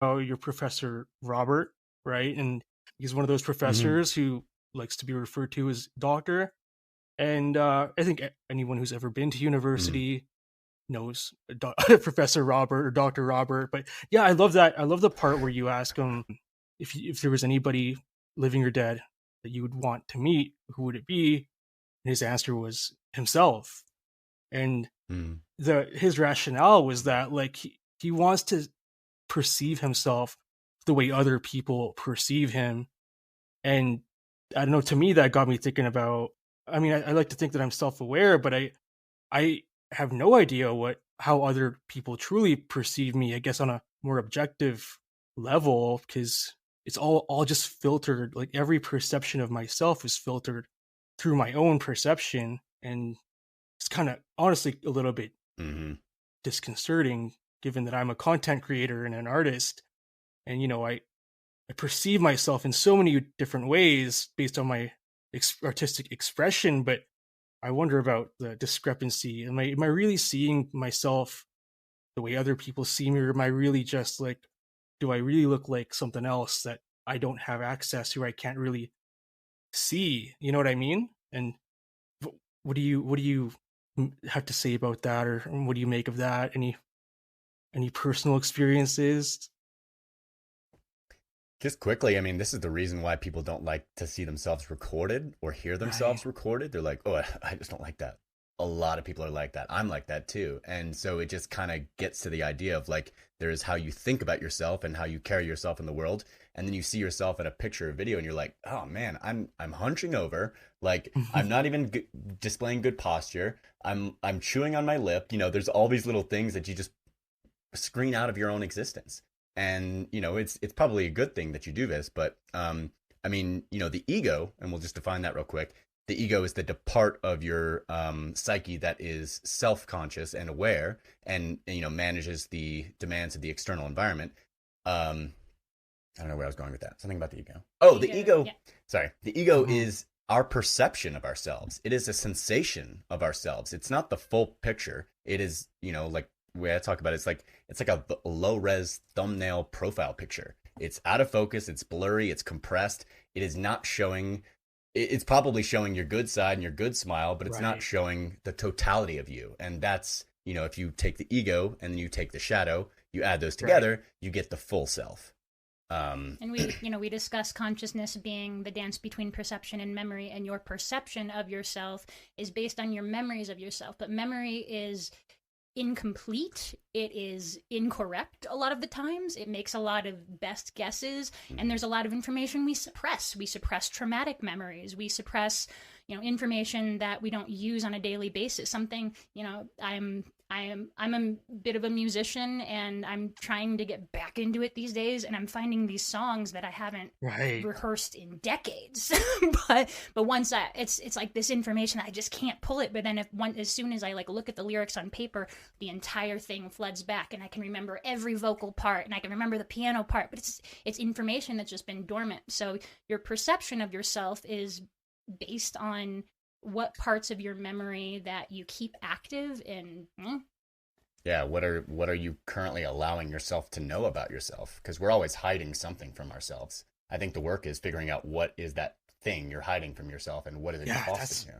your professor Robert, right? And he's one of those Hmm. professors who likes to be referred to as doctor. And I think anyone who's ever been to Hmm. university knows Professor Robert or Doctor Robert. But yeah, I love that. I love the part where you ask him if there was anybody living or dead that you would want to meet, who would it be? And his answer was himself. And Hmm. the his rationale was that like he wants to perceive himself the way other people perceive him. And I don't know, to me that got me thinking about, I mean, I like to think that I'm self-aware, but I have no idea what how other people truly perceive me, I guess on a more objective level, because it's all just filtered, like every perception of myself is filtered through my own perception. And it's kind of honestly a little bit Hmm. disconcerting given that I'm a content creator and an artist. And I perceive myself in so many different ways based on my artistic expression, but I wonder about the discrepancy. Am I really seeing myself the way other people see me, or am I really just like, do I really look like something else that I don't have access to, or I can't really see? You know what I mean? And what do you have to say about that, or what do you make of that? Any personal experiences? Just quickly, I mean, this is the reason why people don't like to see themselves recorded or hear Right. themselves recorded. They're like, oh, I just don't like that. A lot of people are like that. I'm like that too. And so it just kind of gets to the idea of like, there is how you think about yourself and how you carry yourself in the world. And then you see yourself in a picture or video and you're like, oh man, I'm hunching over. Like, I'm not even displaying good posture. I'm chewing on my lip. There's all these little things that you just screen out of your own existence. And it's probably a good thing that you do this, but I mean, the ego, and we'll just define that real quick. The ego is the part of your psyche that is self-conscious and aware, and manages the demands of the external environment. um I don't know where I was going with that. Something about the ego. Oh, the Ego, ego. yeah. Sorry, the ego Mhm. is our perception of ourselves. It is a sensation of ourselves. It's not the full picture. It is, like the way I talk about it, it's like a low res thumbnail profile picture. It's out of focus. It's blurry. It's compressed. It is not showing. It's probably showing your good side and your good smile, but it's not Right. showing the totality of you. And that's, if you take the ego and then you take the shadow, you add those Right. together, you get the full self. Um, And we discuss consciousness being the dance between perception and memory, and your perception of yourself is based on your memories of yourself. But memory is incomplete. It is incorrect a lot of the times. It makes a lot of best guesses, and there's a lot of information we suppress. We suppress traumatic memories. We suppress, information that we don't use on a daily basis. Something, I'm a bit of a musician, and I'm trying to get back into it these days, and I'm finding these songs that I haven't Right. rehearsed in decades. but once it's like this information, I just can't pull it. But then as soon as I like look at the lyrics on paper, the entire thing floods back, and I can remember every vocal part, and I can remember the piano part. But it's information that's just been dormant. So your perception of yourself is based on what parts of your memory that you keep active and yeah, what are you currently allowing yourself to know about yourself? Because we're always hiding something from ourselves. I think the work is figuring out what is that thing you're hiding from yourself and what is it Yeah, costing that's you.